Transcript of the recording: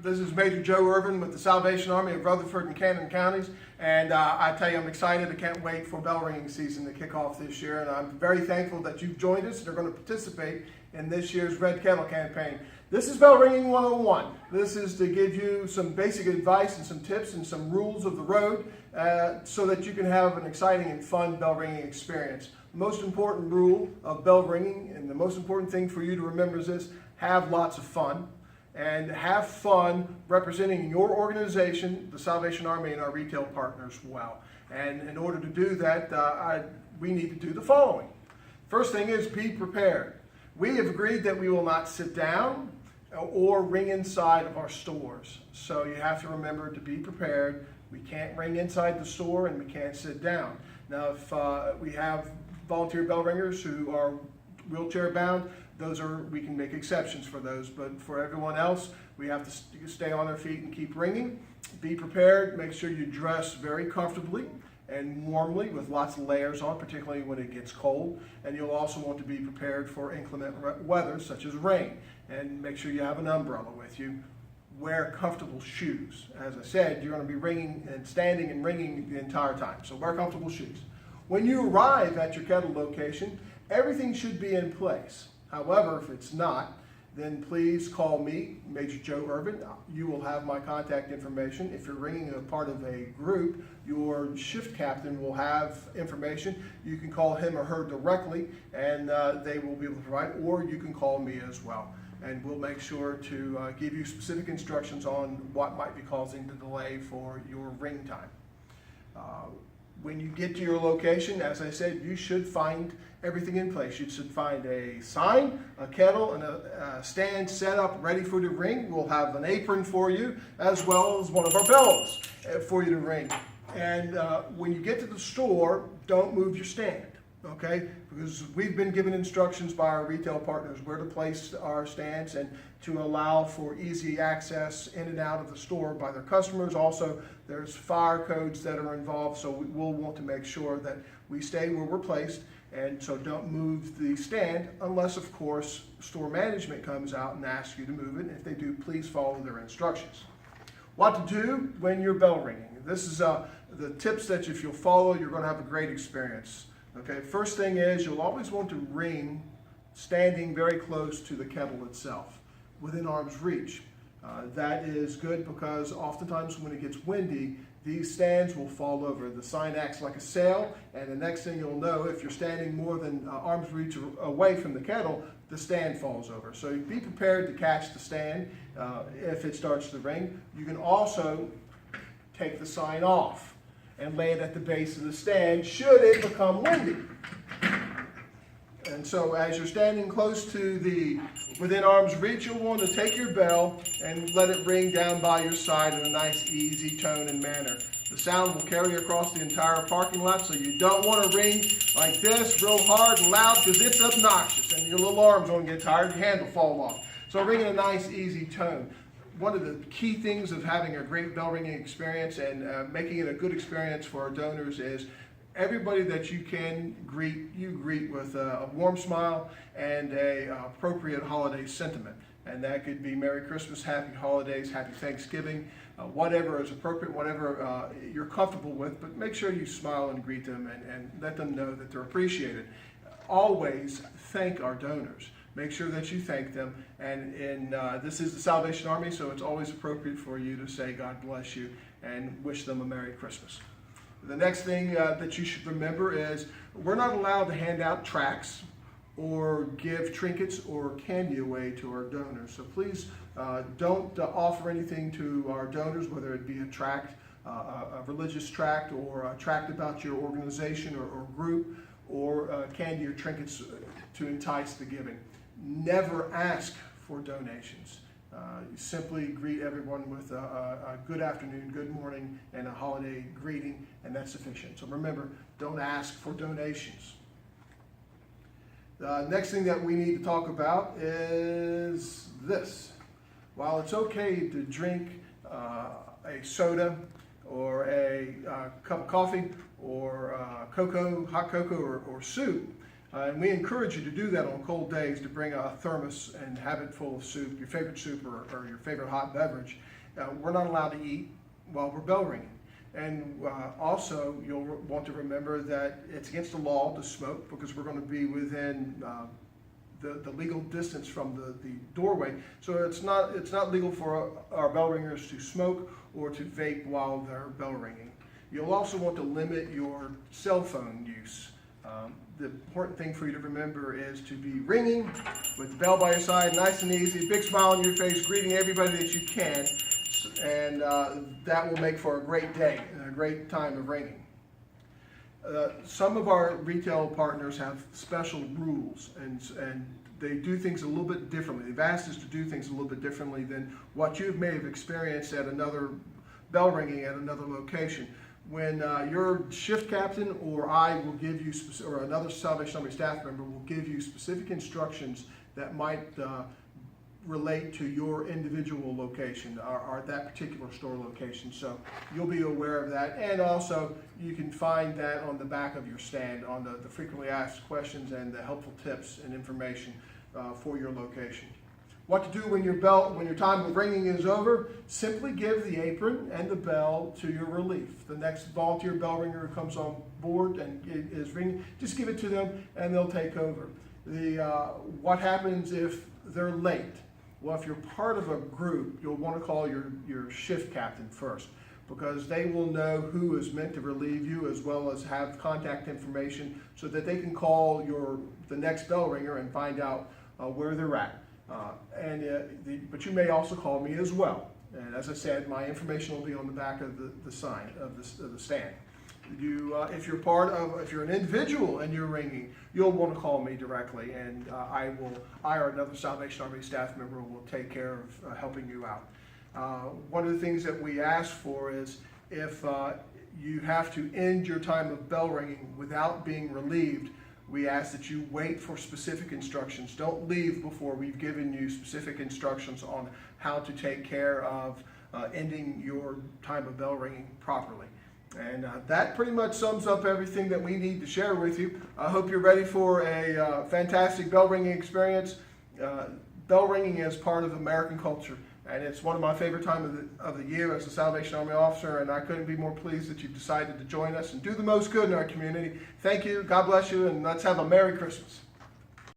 This is Major Joe Irvin with the Salvation Army of Rutherford and Cannon counties, and I tell you, I'm excited. I can't wait for bell ringing season to kick off this year, and I'm very thankful that you've joined us and are going to participate in this year's Red Kettle campaign. This is Bell Ringing 101. This is to give you some basic advice and some tips and some rules of the road so that you can have an exciting and fun bell ringing experience. The most important rule of bell ringing, and the most important thing for you to remember, is this: have lots of fun. And have fun representing your organization, the Salvation Army, and our retail partners well. And in order to do that, we need to do the following. First thing is, be prepared. We have agreed that we will not sit down or ring inside of our stores. So you have to remember to be prepared. We can't ring inside the store and we can't sit down. Now, if we have volunteer bell ringers who are wheelchair bound, we can make exceptions for those, but for everyone else, we have to stay on our feet and keep ringing. Be prepared. Make sure you dress very comfortably and warmly with lots of layers on, particularly when it gets cold. And you'll also want to be prepared for inclement weather, such as rain. And make sure you have an umbrella with you. Wear comfortable shoes. As I said, you're going to be ringing and standing and ringing the entire time, so wear comfortable shoes. When you arrive at your kettle location, everything should be in place. However, if it's not, then please call me, Major Joe Irvin. You will have my contact information. If you're ringing a part of a group, your shift captain will have information. You can call him or her directly, and they will be able to provide, or you can call me as well. And we'll make sure to give you specific instructions on what might be causing the delay for your ring time. When you get to your location, as I said, you should find everything in place. You should find a sign, a kettle, and a stand set up ready for you to ring. We'll have an apron for you, as well as one of our bells for you to ring. And when you get to the store, don't move your stand, okay? Because we've been given instructions by our retail partners where to place our stands and to allow for easy access in and out of the store by their customers. Also, there's fire codes that are involved, so we will want to make sure that we stay where we're placed. And so don't move the stand unless, of course, store management comes out and asks you to move it. And if they do, please follow their instructions. What to do when you're bell ringing. This is the tips that if you'll follow, you're going to have a great experience. Okay, first thing is you'll always want to ring standing very close to the kettle itself, within arm's reach. That is good because oftentimes when it gets windy, these stands will fall over. The sign acts like a sail, and the next thing you'll know, if you're standing more than arm's reach away from the kettle, the stand falls over. So be prepared to catch the stand if it starts to ring. You can also take the sign off and lay it at the base of the stand should it become windy. And so as you're standing close to within arm's reach, you'll want to take your bell and let it ring down by your side in a nice, easy tone and manner. The sound will carry across the entire parking lot, so you don't want to ring like this, real hard and loud, because it's obnoxious, and your little arm's going to get tired, your hand will fall off. So ring in a nice, easy tone. One of the key things of having a great bell ringing experience and making it a good experience for our donors is everybody that you can greet, you greet with a warm smile and a appropriate holiday sentiment. And that could be Merry Christmas, Happy Holidays, Happy Thanksgiving, whatever is appropriate, whatever you're comfortable with, but make sure you smile and greet them and let them know that they're appreciated. Always thank our donors. Make sure that you thank them. And this is the Salvation Army, so it's always appropriate for you to say God bless you and wish them a Merry Christmas. The next thing that you should remember is we're not allowed to hand out tracts or give trinkets or candy away to our donors. So please don't offer anything to our donors, whether it be a tract, a religious tract, or a tract about your organization or group, or candy or trinkets to entice the giving. Never ask for donations. You simply greet everyone with a good afternoon, good morning, and a holiday greeting, and that's sufficient. So remember, don't ask for donations. The next thing that we need to talk about is this. While it's okay to drink a soda or a cup of coffee or cocoa, hot cocoa or soup, and we encourage you to do that on cold days, to bring a thermos and have it full of soup, your favorite soup or your favorite hot beverage. We're not allowed to eat while we're bell ringing. And also, you'll want to remember that it's against the law to smoke, because we're going to be within the legal distance from the doorway. So it's not legal for our bell ringers to smoke or to vape while they're bell ringing. You'll also want to limit your cell phone use. The important thing for you to remember is to be ringing with the bell by your side, nice and easy, big smile on your face, greeting everybody that you can, and that will make for a great day and a great time of ringing. Some of our retail partners have special rules, and they do things a little bit differently. They've asked us to do things a little bit differently than what you may have experienced at another bell ringing at another location. When your shift captain or I will give you, or another Salvation Army staff member will give you specific instructions that might relate to your individual location or that particular store location. So you'll be aware of that. And also you can find that on the back of your stand on the frequently asked questions and the helpful tips and information for your location. What to do when your time of ringing is over: simply give the apron and the bell to your relief. The next volunteer bell ringer who comes on board and is ringing, just give it to them and they'll take over. What happens if they're late? Well, if you're part of a group, you'll want to call your shift captain first, because they will know who is meant to relieve you, as well as have contact information so that they can call the next bell ringer and find out where they're at. But you may also call me as well. And as I said, my information will be on the back of the sign of the stand. If you're an individual and you're ringing, you'll want to call me directly, and I or another Salvation Army staff member will take care of helping you out. One of the things that we ask for is, if you have to end your time of bell ringing without being relieved, we ask that you wait for specific instructions. Don't leave before we've given you specific instructions on how to take care of ending your time of bell ringing properly. And that pretty much sums up everything that we need to share with you. I hope you're ready for a fantastic bell ringing experience. Bell ringing is part of American culture, and it's one of my favorite times of the year as a Salvation Army officer, and I couldn't be more pleased that you've decided to join us and do the most good in our community. Thank you, God bless you, and let's have a Merry Christmas.